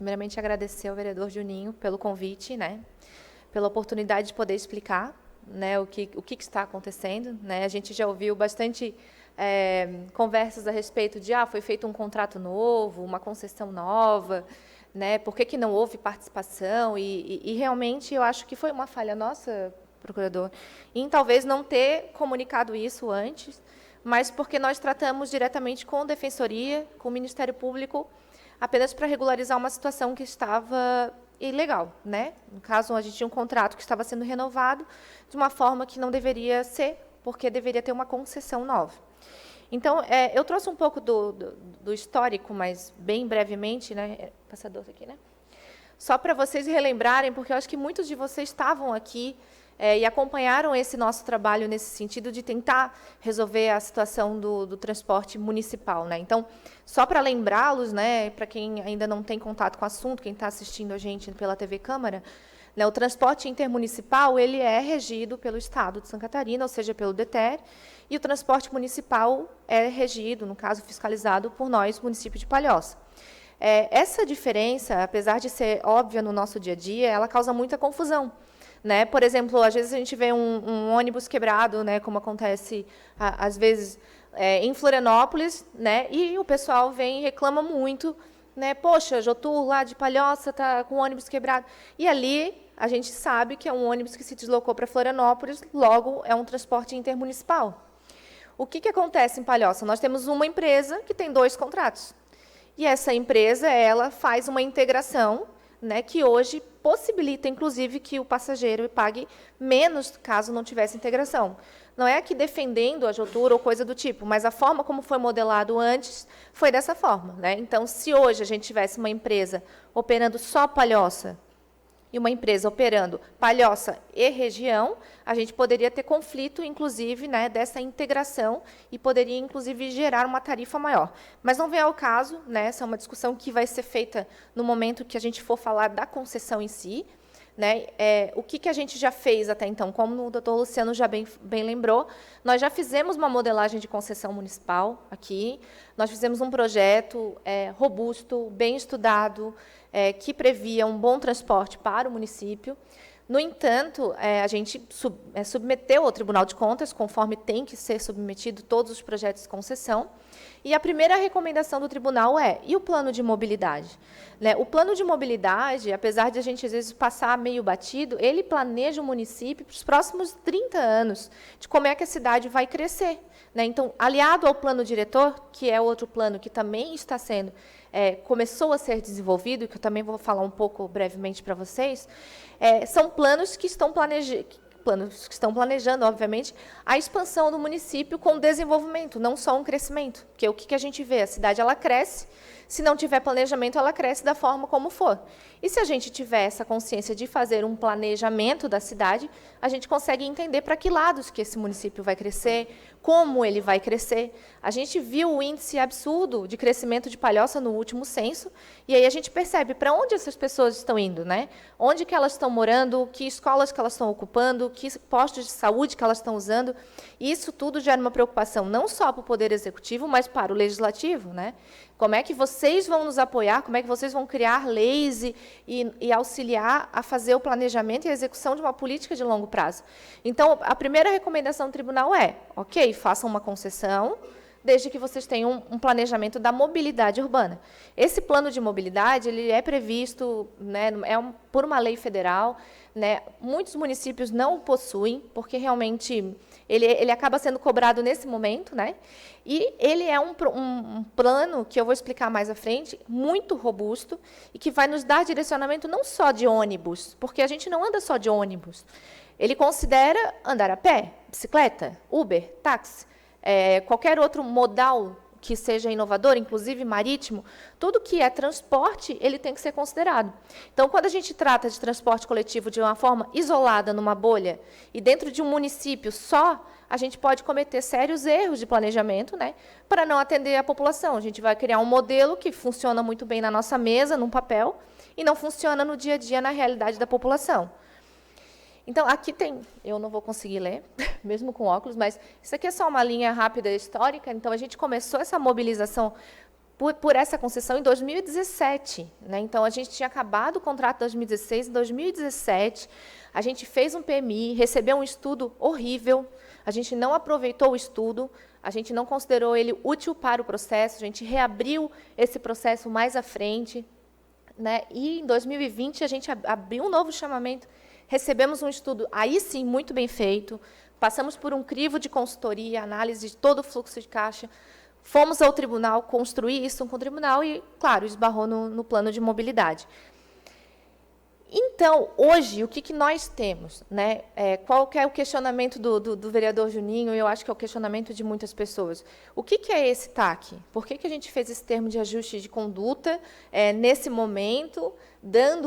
Primeiramente, agradecer ao vereador Juninho pelo convite, né? Pela oportunidade de poder explicar, né, o que está acontecendo. Né? A gente já ouviu bastante conversas a respeito de foi feito um contrato novo, uma concessão nova, né? Por que não houve participação? E realmente eu acho que foi uma falha nossa, procurador, em talvez não ter comunicado isso antes, mas porque nós tratamos diretamente com a Defensoria, com o Ministério Público, apenas para regularizar uma situação que estava ilegal, né? No caso, a gente tinha um contrato que estava sendo renovado de uma forma que não deveria ser, porque deveria ter uma concessão nova. Então, eu trouxe um pouco do histórico, mas bem brevemente, né? Passador aqui, né? Só para vocês relembrarem, porque eu acho que muitos de vocês estavam aqui e acompanharam esse nosso trabalho nesse sentido de tentar resolver a situação do transporte municipal. Né? Então, só para lembrá-los, né, para quem ainda não tem contato com o assunto, quem está assistindo a gente pela TV Câmara, né, o transporte intermunicipal ele é regido pelo Estado de Santa Catarina, ou seja, pelo DETER, e o transporte municipal é regido, no caso, fiscalizado por nós, município de Palhoça. Essa diferença, apesar de ser óbvia no nosso dia a dia, ela causa muita confusão. Né? Por exemplo, às vezes a gente vê um ônibus quebrado, né, como acontece às vezes em Florianópolis, né, e o pessoal vem e reclama muito, né, poxa, Jotur lá de Palhoça está com o ônibus quebrado. E ali a gente sabe que é um ônibus que se deslocou para Florianópolis, logo é um transporte intermunicipal. O que acontece em Palhoça? Nós temos uma empresa que tem 2 contratos. E essa empresa, ela faz uma integração, né, que hoje possibilita, inclusive, que o passageiro pague menos caso não tivesse integração. Não é aqui defendendo a Jotur ou coisa do tipo, mas a forma como foi modelado antes foi dessa forma. Né? Então, se hoje a gente tivesse uma empresa operando só Palhoça e uma empresa operando Palhoça e região, a gente poderia ter conflito, inclusive, né, dessa integração e poderia, inclusive, gerar uma tarifa maior. Mas não vem ao caso, né, essa é uma discussão que vai ser feita no momento que a gente for falar da concessão em si. Né? O que a gente já fez até então? Como o doutor Luciano já bem lembrou, nós já fizemos uma modelagem de concessão municipal aqui, nós fizemos um projeto robusto, bem estudado, que previa um bom transporte para o município. No entanto, a gente submeteu ao Tribunal de Contas, conforme tem que ser submetido todos os projetos de concessão, e a primeira recomendação do tribunal e o plano de mobilidade? Né? O plano de mobilidade, apesar de a gente, às vezes, passar meio batido, ele planeja o município para os próximos 30 anos, de como é que a cidade vai crescer. Né? Então, aliado ao plano diretor, que é outro plano que também está sendo, começou a ser desenvolvido, que eu também vou falar um pouco brevemente para vocês, são planos que estão planejando, obviamente, a expansão do município com desenvolvimento, não só um crescimento. Porque o que a gente vê? A cidade ela cresce, se não tiver planejamento, ela cresce da forma como for. E se a gente tiver essa consciência de fazer um planejamento da cidade, a gente consegue entender para que lados que esse município vai crescer, como ele vai crescer. A gente viu o índice absurdo de crescimento de Palhoça no último censo, e aí a gente percebe para onde essas pessoas estão indo, né? Onde que elas estão morando, que escolas que elas estão ocupando, que postos de saúde que elas estão usando. Isso tudo gera uma preocupação não só para o Poder Executivo, mas para o Legislativo, né? Como é que vocês vão nos apoiar, como é que vocês vão criar leis e auxiliar a fazer o planejamento e a execução de uma política de longo prazo. Então, a primeira recomendação do tribunal ok, façam uma concessão, desde que vocês tenham um planejamento da mobilidade urbana. Esse plano de mobilidade ele é previsto, né, por uma lei federal. Né, muitos municípios não o possuem, porque realmente ele acaba sendo cobrado nesse momento, né, e ele é um plano, que eu vou explicar mais à frente, muito robusto, e que vai nos dar direcionamento não só de ônibus, porque a gente não anda só de ônibus. Ele considera andar a pé, bicicleta, Uber, táxi, qualquer outro modal que seja inovador, inclusive marítimo, tudo que é transporte, ele tem que ser considerado. Então, quando a gente trata de transporte coletivo de uma forma isolada, numa bolha, e dentro de um município só, a gente pode cometer sérios erros de planejamento, né, para não atender a população. A gente vai criar um modelo que funciona muito bem na nossa mesa, num papel, e não funciona no dia a dia, na realidade da população. Então, aqui tem, eu não vou conseguir ler, mesmo com óculos, mas isso aqui é só uma linha rápida histórica. Então, a gente começou essa mobilização por essa concessão em 2017. Né? Então, a gente tinha acabado o contrato em 2016, em 2017, a gente fez um PMI, recebeu um estudo horrível, a gente não aproveitou o estudo, a gente não considerou ele útil para o processo, a gente reabriu esse processo mais à frente. Né? E, em 2020, a gente abriu um novo chamamento, recebemos um estudo, aí sim, muito bem feito, passamos por um crivo de consultoria, análise de todo o fluxo de caixa, fomos ao tribunal, construir isso com o tribunal e, claro, esbarrou no plano de mobilidade. Então, hoje, o que nós temos? Né? Qual que é o questionamento do vereador Juninho? Eu acho que é o questionamento de muitas pessoas. O que é esse TAC? Por que a gente fez esse termo de ajuste de conduta nesse momento,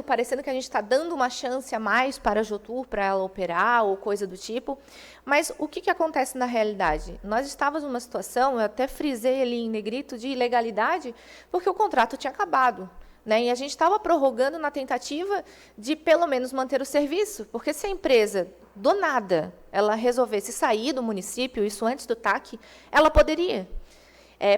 parecendo que a gente está dando uma chance a mais para a Jotur, para ela operar, ou coisa do tipo? Mas o que acontece na realidade? Nós estávamos numa situação, eu até frisei ali em negrito, de ilegalidade, porque o contrato tinha acabado. Né? E a gente estava prorrogando na tentativa de, pelo menos, manter o serviço, porque se a empresa, do nada, ela resolvesse sair do município, isso antes do TAC, ela poderia.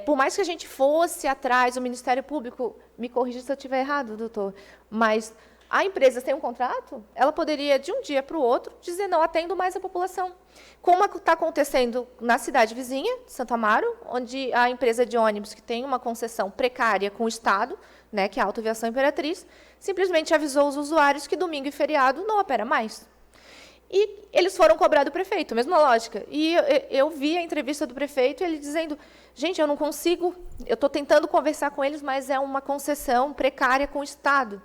Por mais que a gente fosse atrás, o Ministério Público, me corrija se eu estiver errado, doutor, mas a empresa tem um contrato, ela poderia, de um dia para o outro, dizer, não atendo mais a população. Como está acontecendo na cidade vizinha, Santo Amaro, onde a empresa de ônibus, que tem uma concessão precária com o Estado, né, que é a Autoviação Imperatriz, simplesmente avisou os usuários que domingo e feriado não opera mais. E eles foram cobrar do prefeito, mesma lógica. E eu vi a entrevista do prefeito, ele dizendo, gente, eu não consigo, eu estou tentando conversar com eles, mas é uma concessão precária com o Estado.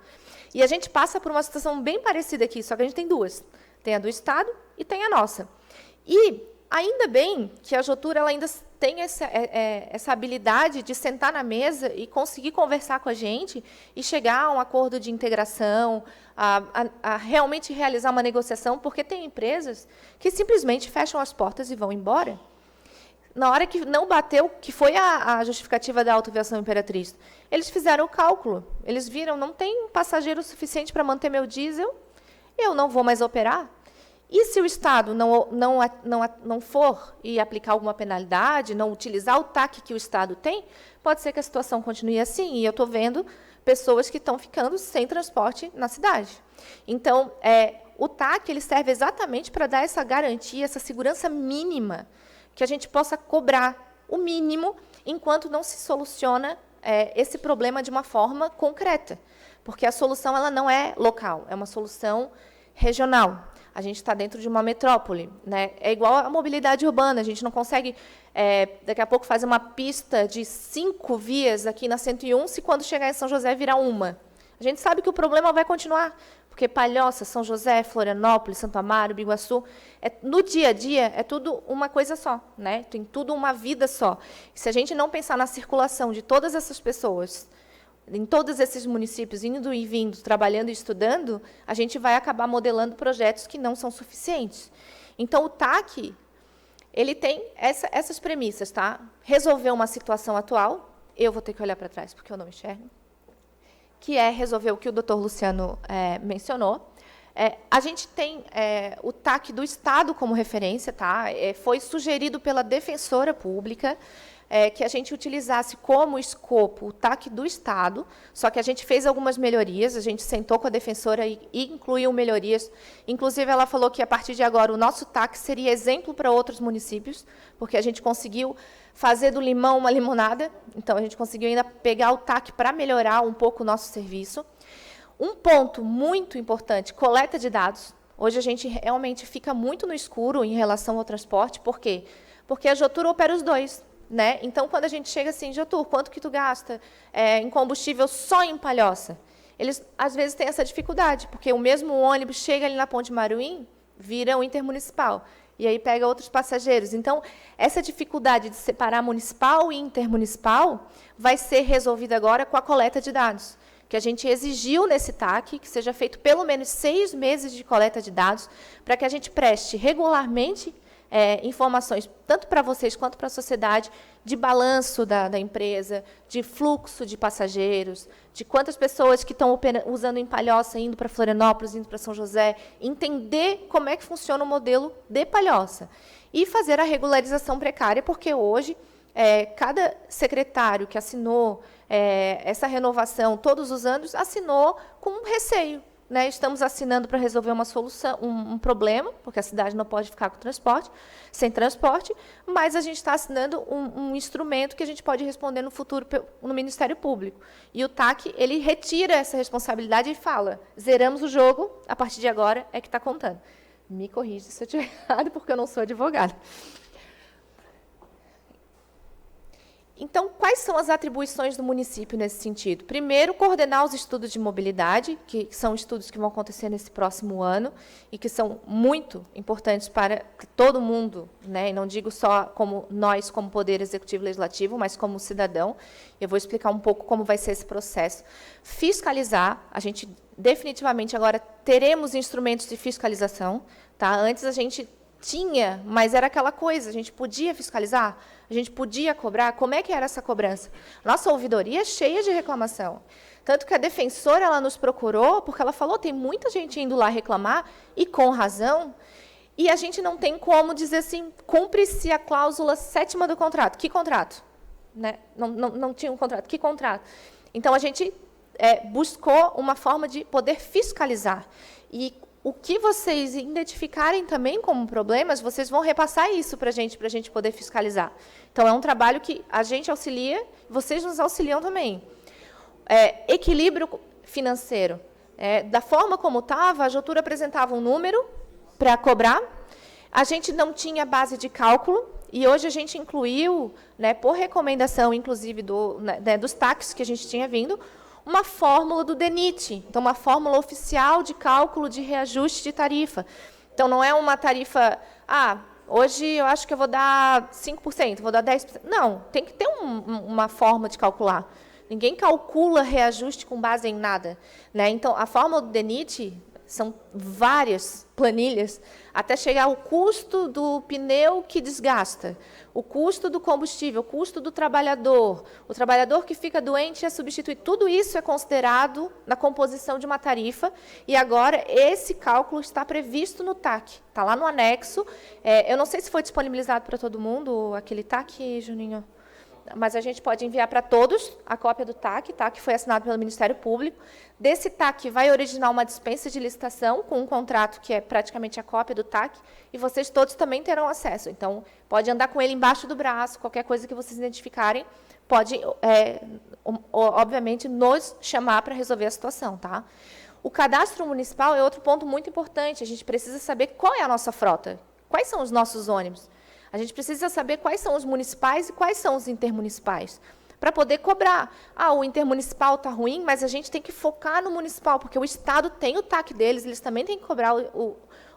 E a gente passa por uma situação bem parecida aqui, só que a gente tem duas. Tem a do Estado e tem a nossa. E ainda bem que a Jotur ela ainda tem essa habilidade de sentar na mesa e conseguir conversar com a gente e chegar a um acordo de integração, a realmente realizar uma negociação, porque tem empresas que simplesmente fecham as portas e vão embora. Na hora que não bateu, que foi a justificativa da Autoviação Imperatriz, eles fizeram o cálculo. Eles viram, não tem passageiro suficiente para manter meu diesel, eu não vou mais operar. E se o Estado não for e aplicar alguma penalidade, não utilizar o TAC que o Estado tem, pode ser que a situação continue assim. E eu estou vendo pessoas que estão ficando sem transporte na cidade. Então, o TAC ele serve exatamente para dar essa garantia, essa segurança mínima, que a gente possa cobrar o mínimo enquanto não se soluciona esse problema de uma forma concreta. Porque a solução ela não é local, é uma solução regional. A gente está dentro de uma metrópole. Né? É igual à mobilidade urbana, a gente não consegue, daqui a pouco, fazer uma pista de 5 vias aqui na 101, se quando chegar em São José virar uma. A gente sabe que o problema vai continuar, porque Palhoça, São José, Florianópolis, Santo Amaro, Biguaçu, no dia a dia é tudo uma coisa só, né? Tem tudo uma vida só. Se a gente não pensar na circulação de todas essas pessoas, em todos esses municípios, indo e vindo, trabalhando e estudando, a gente vai acabar modelando projetos que não são suficientes. Então, o TAC, ele tem essas premissas, tá? Resolver uma situação atual, eu vou ter que olhar para trás, porque eu não enxergo, que é resolver o que o doutor Luciano mencionou. A gente tem o TAC do Estado como referência, tá? Foi sugerido pela defensora pública, que a gente utilizasse como escopo o TAC do Estado, só que a gente fez algumas melhorias, a gente sentou com a defensora e incluiu melhorias. Inclusive, ela falou que, a partir de agora, o nosso TAC seria exemplo para outros municípios, porque a gente conseguiu fazer do limão uma limonada, então a gente conseguiu ainda pegar o TAC para melhorar um pouco o nosso serviço. Um ponto muito importante, coleta de dados. Hoje a gente realmente fica muito no escuro em relação ao transporte, por quê? Porque a Jotur opera os dois. Né? Então, quando a gente chega assim, Jotur, quanto que tu gasta em combustível só em Palhoça? Eles, às vezes, têm essa dificuldade, porque o mesmo ônibus chega ali na Ponte Maruim, vira um intermunicipal, e aí pega outros passageiros. Então, essa dificuldade de separar municipal e intermunicipal vai ser resolvida agora com a coleta de dados, que a gente exigiu nesse TAC, que seja feito pelo menos 6 meses de coleta de dados, para que a gente preste regularmente informações, tanto para vocês quanto para a sociedade, de balanço da empresa, de fluxo de passageiros, de quantas pessoas que estão usando em Palhoça, indo para Florianópolis, indo para São José, entender como é que funciona o modelo de Palhoça. E fazer a regularização precária, porque hoje cada secretário que assinou essa renovação todos os anos assinou com receio. Né? Estamos assinando para resolver uma solução, um problema, porque a cidade não pode ficar sem transporte, mas a gente está assinando um instrumento que a gente pode responder no futuro no Ministério Público. E o TAC, ele retira essa responsabilidade e fala, zeramos o jogo, a partir de agora é que está contando. Me corrija se eu estiver errado, porque eu não sou advogada. Então, quais são as atribuições do município nesse sentido? Primeiro, coordenar os estudos de mobilidade, que são estudos que vão acontecer nesse próximo ano e que são muito importantes para todo mundo, né? E não digo só como nós, como Poder Executivo e Legislativo, mas como cidadão. Eu vou explicar um pouco como vai ser esse processo. Fiscalizar, a gente definitivamente agora teremos instrumentos de fiscalização. Tá? Antes a gente tinha, mas era aquela coisa, a gente podia fiscalizar, a gente podia cobrar. Como é que era essa cobrança? Nossa ouvidoria é cheia de reclamação. Tanto que a defensora ela nos procurou, porque ela falou, tem muita gente indo lá reclamar, e com razão, e a gente não tem como dizer assim, cumpre-se a cláusula 7ª do contrato. Que contrato? Né? Não tinha um contrato. Que contrato? Então, a gente buscou uma forma de poder fiscalizar. E o que vocês identificarem também como problemas, vocês vão repassar isso para a gente poder fiscalizar. Então, é um trabalho que a gente auxilia, vocês nos auxiliam também. Equilíbrio financeiro. Da forma como estava, a Jotur apresentava um número para cobrar, a gente não tinha base de cálculo, e hoje a gente incluiu, né, por recomendação, inclusive, dos TACs que a gente tinha vindo, uma fórmula do DENIT, então uma fórmula oficial de cálculo de reajuste de tarifa. Então, não é uma tarifa, hoje eu acho que eu vou dar 5%, vou dar 10%. Não, tem que ter uma forma de calcular. Ninguém calcula reajuste com base em nada. Né? Então, a fórmula do DENIT são várias planilhas, até chegar ao custo do pneu que desgasta, o custo do combustível, o custo do trabalhador, o trabalhador que fica doente é substituído. Tudo isso é considerado na composição de uma tarifa, e agora esse cálculo está previsto no TAC, está lá no anexo. Eu não sei se foi disponibilizado para todo mundo aquele TAC, Juninho, mas a gente pode enviar para todos a cópia do TAC, que foi assinado pelo Ministério Público. Desse TAC vai originar uma dispensa de licitação com um contrato que é praticamente a cópia do TAC, e vocês todos também terão acesso. Então, pode andar com ele embaixo do braço, qualquer coisa que vocês identificarem, pode, obviamente, nos chamar para resolver a situação. Tá? O cadastro municipal é outro ponto muito importante. A gente precisa saber qual é a nossa frota, quais são os nossos ônibus. A gente precisa saber quais são os municipais e quais são os intermunicipais, para poder cobrar. O intermunicipal está ruim, mas a gente tem que focar no municipal, porque o Estado tem o TAC deles, eles também têm que cobrar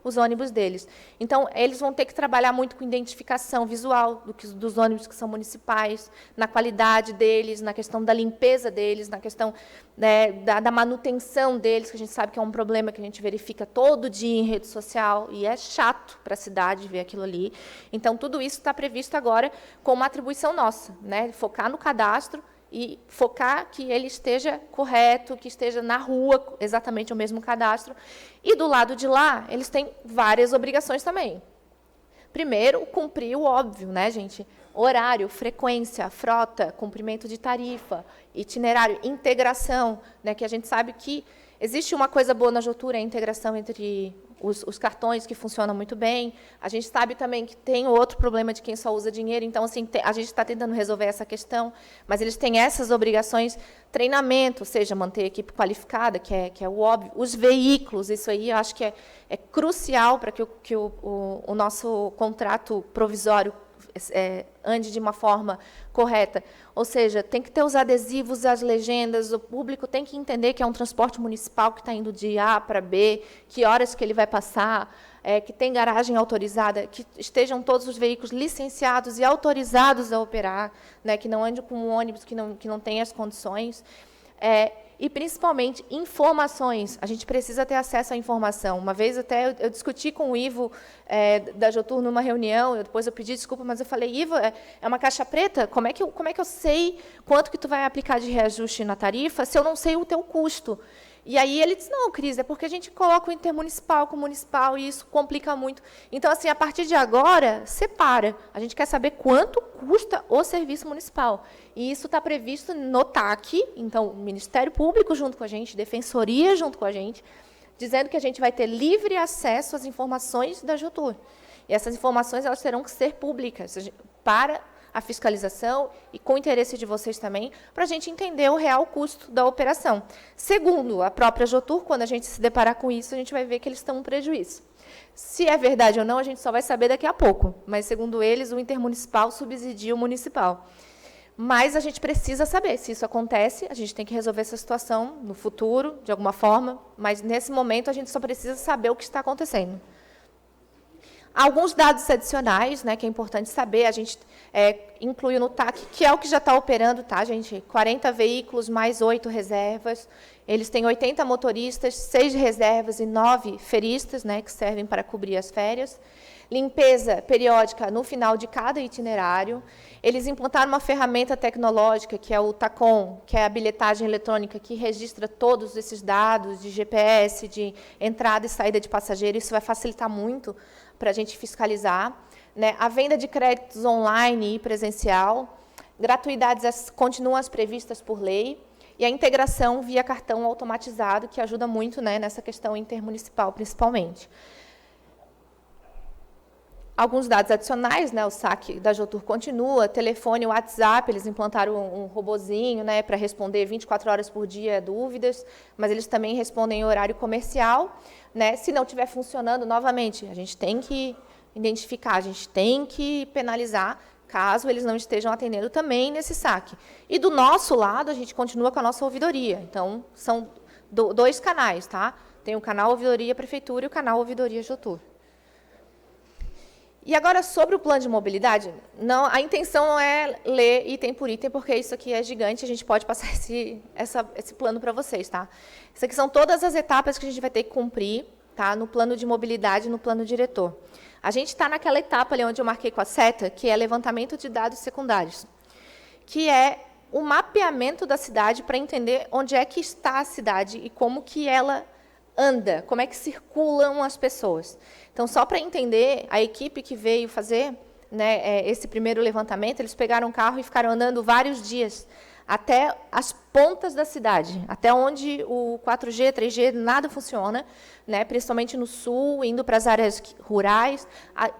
os ônibus deles. Então, eles vão ter que trabalhar muito com identificação visual dos ônibus que são municipais, na qualidade deles, na questão da limpeza deles, na questão, né, da manutenção deles, que a gente sabe que é um problema que a gente verifica todo dia em rede social, e é chato para a cidade ver aquilo ali. Então, tudo isso está previsto agora com uma atribuição nossa, né, focar no cadastro, e focar que ele esteja correto, que esteja na rua, exatamente o mesmo cadastro. E do lado de lá, eles têm várias obrigações também. Primeiro, cumprir o óbvio, né, gente? Horário, frequência, frota, cumprimento de tarifa, itinerário, integração, né, que a gente sabe que existe uma coisa boa na Jotur, é a integração entre os cartões, que funcionam muito bem. A gente sabe também que tem outro problema de quem só usa dinheiro, então, assim, a gente está tentando resolver essa questão, mas eles têm essas obrigações. Treinamento, ou seja, manter a equipe qualificada, que é o óbvio. Os veículos, isso aí eu acho que é crucial para que o nosso contrato provisório ande de uma forma correta. Ou seja, tem que ter os adesivos, as legendas, o público tem que entender que é um transporte municipal que está indo de A para B, que horas que ele vai passar, que tem garagem autorizada, que estejam todos os veículos licenciados e autorizados a operar, né, que não ande com um ônibus que não tem as condições. E, principalmente, informações. A gente precisa ter acesso à informação. Uma vez até eu discuti com o Ivo da Jotur numa reunião, depois eu pedi desculpa, mas eu falei, Ivo, é uma caixa preta? Como é que eu sei quanto que tu vai aplicar de reajuste na tarifa se eu não sei o teu custo? E aí ele disse, não, Cris, é porque a gente coloca o intermunicipal com o municipal e isso complica muito. Então, assim, a partir de agora, separa. A gente quer saber quanto custa o serviço municipal. E isso está previsto no TAC, então, o Ministério Público junto com a gente, Defensoria junto com a gente, dizendo que a gente vai ter livre acesso às informações da Jotur. E essas informações elas terão que ser públicas para a fiscalização e com o interesse de vocês também, para a gente entender o real custo da operação. Segundo a própria Jotur, quando a gente se deparar com isso, a gente vai ver que eles estão um prejuízo. Se é verdade ou não, a gente só vai saber daqui a pouco, mas, segundo eles, o intermunicipal subsidia o municipal. Mas a gente precisa saber se isso acontece, a gente tem que resolver essa situação no futuro, de alguma forma, mas, nesse momento, a gente só precisa saber o que está acontecendo. Alguns dados adicionais, né, que é importante saber, a gente incluiu no TAC, que é o que já está operando, tá, gente? 40 veículos, mais 8 reservas. Eles têm 80 motoristas, 6 reservas e 9 feristas, né, que servem para cobrir as férias. Limpeza periódica no final de cada itinerário. Eles implantaram uma ferramenta tecnológica, que é o TACOM, que é a bilhetagem eletrônica, que registra todos esses dados de GPS, de entrada e saída de passageiro. Isso vai facilitar muito para a gente fiscalizar, né? A venda de créditos online e presencial, gratuidades continuam as previstas por lei, e a integração via cartão automatizado, que ajuda muito, né, nessa questão intermunicipal, principalmente. Alguns dados adicionais, né, o saque da Jotur continua, telefone, WhatsApp, eles implantaram um robozinho, né, para responder 24 horas por dia dúvidas, mas eles também respondem em horário comercial, né? Se não estiver funcionando, novamente, a gente tem que identificar, a gente tem que penalizar, caso eles não estejam atendendo também nesse saque. E do nosso lado, a gente continua com a nossa ouvidoria. Então, são dois canais, tá? Tem o canal Ouvidoria Prefeitura e o canal Ouvidoria Jotur. E agora, sobre o plano de mobilidade, não, a intenção não é ler item por item, porque isso aqui é gigante, a gente pode passar esse plano para vocês, tá? Isso aqui são todas as etapas que a gente vai ter que cumprir, tá? No plano de mobilidade, no plano diretor. A gente está naquela etapa ali onde eu marquei com a seta, que é levantamento de dados secundários, que é o mapeamento da cidade para entender onde é que está a cidade e como que ela anda, como é que circulam as pessoas. Então, só para entender, a equipe que veio fazer, né, esse primeiro levantamento, eles pegaram um carro e ficaram andando vários dias, até as pontas da cidade, até onde o 4G, 3G, nada funciona, né, principalmente no sul, indo para as áreas rurais,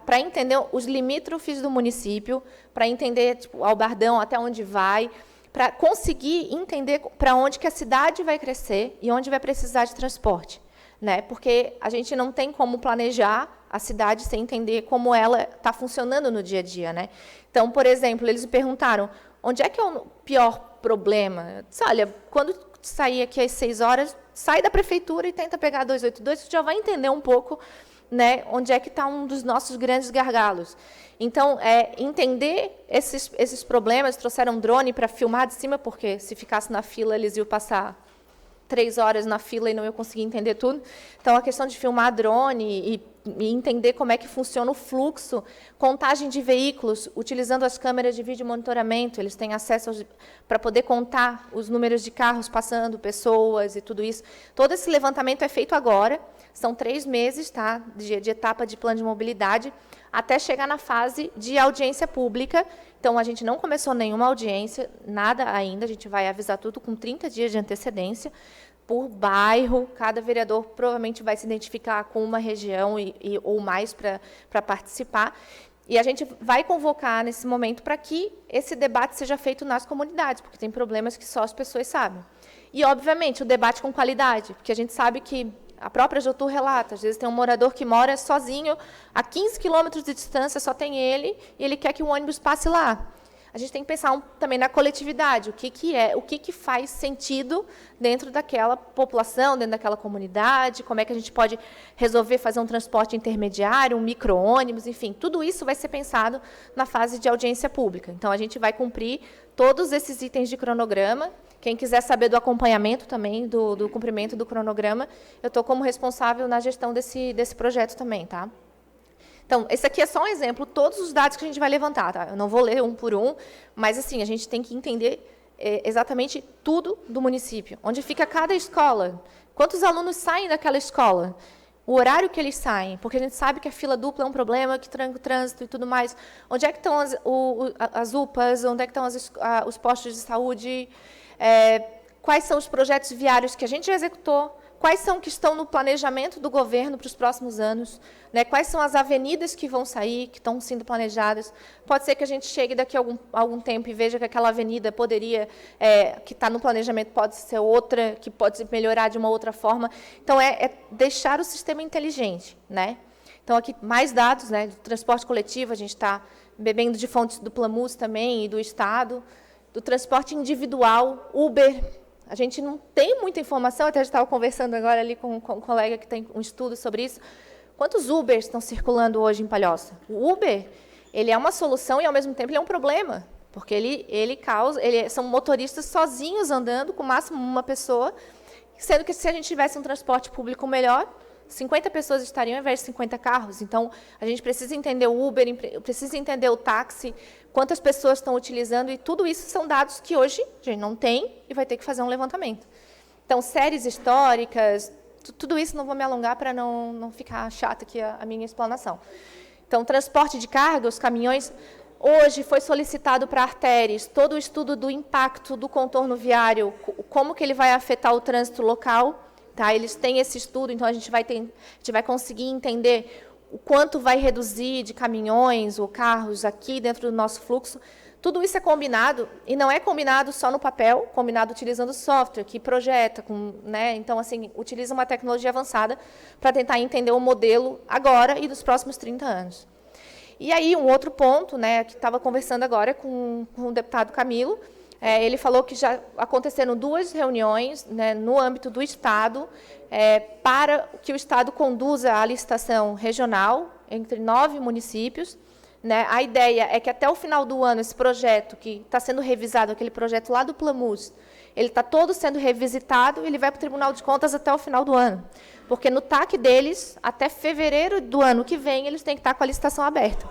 para entender os limítrofes do município, para entender tipo, Albardão, até onde vai, para conseguir entender para onde que a cidade vai crescer e onde vai precisar de transporte. Né? Porque a gente não tem como planejar a cidade sem entender como ela está funcionando no dia a dia. Né? Então, por exemplo, eles me perguntaram, onde é que é o pior problema? Eu disse, olha, quando sair aqui às 6 horas, sai da prefeitura e tenta pegar a 282, você já vai entender um pouco, né, onde é que está um dos nossos grandes gargalos. Então, entender esses problemas, trouxeram um drone para filmar de cima, porque se ficasse na fila, eles iam passar 3 horas na fila e não ia conseguir entender tudo. Então, a questão de filmar drone e entender como é que funciona o fluxo, contagem de veículos, utilizando as câmeras de vídeo monitoramento, eles têm acesso para poder contar os números de carros passando, pessoas e tudo isso. Todo esse levantamento é feito agora, são 3 meses, tá, de etapa de plano de mobilidade, até chegar na fase de audiência pública. Então, a gente não começou nenhuma audiência, nada ainda, a gente vai avisar tudo com 30 dias de antecedência, por bairro, cada vereador provavelmente vai se identificar com uma região ou mais para participar, e a gente vai convocar nesse momento para que esse debate seja feito nas comunidades, porque tem problemas que só as pessoas sabem. E, obviamente, o debate com qualidade, porque a gente sabe que a própria Jotur relata, às vezes tem um morador que mora sozinho, a 15 quilômetros de distância, só tem ele, e ele quer que o ônibus passe lá. A gente tem que pensar também na coletividade, o que faz sentido dentro daquela população, dentro daquela comunidade, como é que a gente pode resolver fazer um transporte intermediário, um micro-ônibus, enfim, tudo isso vai ser pensado na fase de audiência pública. Então, a gente vai cumprir todos esses itens de cronograma. Quem quiser saber do acompanhamento também, do cumprimento do cronograma, eu estou como responsável na gestão desse projeto também, tá? Então, esse aqui é só um exemplo, todos os dados que a gente vai levantar, tá? Eu não vou ler um por um, mas, assim, a gente tem que entender exatamente tudo do município. Onde fica cada escola, quantos alunos saem daquela escola, o horário que eles saem, porque a gente sabe que a fila dupla é um problema, que tranca o trânsito e tudo mais. Onde é que estão as UPAs, onde é que estão os postos de saúde, quais são os projetos viários que a gente já executou, quais são que estão no planejamento do governo para os próximos anos, né? Quais são as avenidas que vão sair, que estão sendo planejadas. Pode ser que a gente chegue daqui a algum tempo e veja que aquela avenida poderia, que está no planejamento, pode ser outra, que pode melhorar de uma outra forma. Então, é deixar o sistema inteligente, né? Então, aqui, mais dados, né, do transporte coletivo, a gente está bebendo de fontes do Plamus também e do Estado, do transporte individual, Uber. A gente não tem muita informação, até estava conversando agora ali com um colega que tem um estudo sobre isso. Quantos Ubers estão circulando hoje em Palhoça? O Uber, ele é uma solução e, ao mesmo tempo, ele é um problema, porque são motoristas sozinhos andando, com o máximo uma pessoa, sendo que, se a gente tivesse um transporte público melhor, 50 pessoas estariam ao invés de 50 carros. Então, a gente precisa entender o Uber, precisa entender o táxi, quantas pessoas estão utilizando, e tudo isso são dados que hoje a gente não tem e vai ter que fazer um levantamento. Então, séries históricas, tudo isso, não vou me alongar para não ficar chata aqui a minha explanação. Então, transporte de carga, os caminhões, hoje foi solicitado para artérias todo o estudo do impacto do contorno viário, como que ele vai afetar o trânsito local. Tá? Eles têm esse estudo, então a gente vai conseguir entender o quanto vai reduzir de caminhões ou carros aqui dentro do nosso fluxo. Tudo isso é combinado, e não é combinado só no papel, combinado utilizando software, que projeta, né? Então, assim, utiliza uma tecnologia avançada para tentar entender o modelo agora e dos próximos 30 anos. E aí, um outro ponto, né, que estava conversando agora com o deputado Camilo, ele falou que já aconteceram 2 reuniões, né, no âmbito do Estado, para que o Estado conduza a licitação regional entre 9 municípios. Né? A ideia é que, até o final do ano, esse projeto que está sendo revisado, aquele projeto lá do Plamus, ele está todo sendo revisitado e ele vai para o Tribunal de Contas até o final do ano. Porque no TAC deles, até fevereiro do ano que vem, eles têm que estar com a licitação aberta.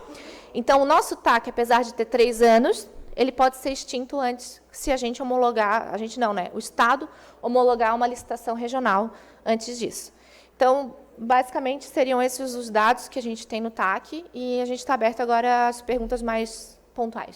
Então, o nosso TAC, apesar de ter 3 anos, ele pode ser extinto antes, se a gente homologar, a gente não, né? O Estado homologar uma licitação regional antes disso. Então, basicamente, seriam esses os dados que a gente tem no TAC, e a gente está aberto agora às perguntas mais pontuais.